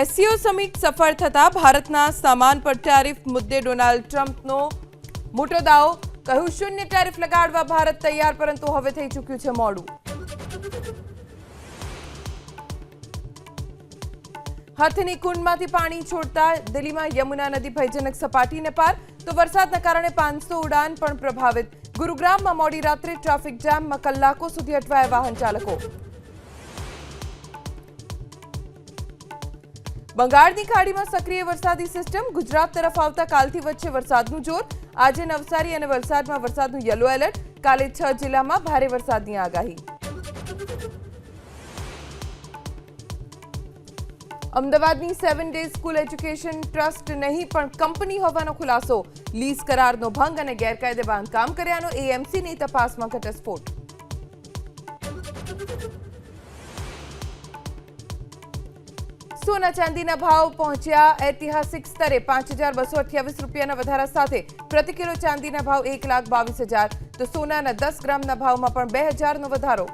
SCO summit સફળ થતા ભારતના સામાન પર ટેરિફ મુદ્દે ડોનાલ્ડ ટ્રમ્પનો મોટો દાવો કહ્યું શૂન્ય ટેરિફ લગાડવા ભારત તૈયાર પરંતુ હવે થઈ ચૂક્યું છે મોડું હાથીની કુંડમાંથી પાણી છોડતા દિલ્હીમાં યમુના નદી ભયજનક સપાટીને પાર તો વરસાદના કારણે 500 ઉડાન પણ પ્રભાવિત ગુરુગ્રામમાં મોડી રાત્રે ટ્રાફિક જામમાં કલાકો સુધી અટવાયા વાહન ચાલકો બંગાળની ખાડીમાં સક્રિય વરસાદી સિસ્ટમ ગુજરાત તરફ આવતા કાલથી વચ્ચે વરસાદનું જોર આજે નવસારી અને વલસાડમાં વરસાદનું યલો એલર્ટ કાલે 6 જિલ્લામાં ભારે વરસાદની આગાહી અમદાવાદની 7 ડે સ્કૂલ એજ્યુકેશન ટ્રસ્ટ નહીં પણ કંપની હોવાનો ખુલાસો લીઝ કરારનો ભંગ અને ગેરકાયદે બાંધકામ કર્યાનો એએમસીની તપાસમાં ઘટસ્ફોટ સોના ચાંદીના ભાવ પહોંચ્યા ઐતિહાસિક સ્તરે 5228 રૂપિયાના વધારા સાથે પ્રતિ કિલો ચાંદીના ભાવ 1,22,000 તો સોનાના 10 ગ્રામના ભાવમાં પણ 2000નો વધારો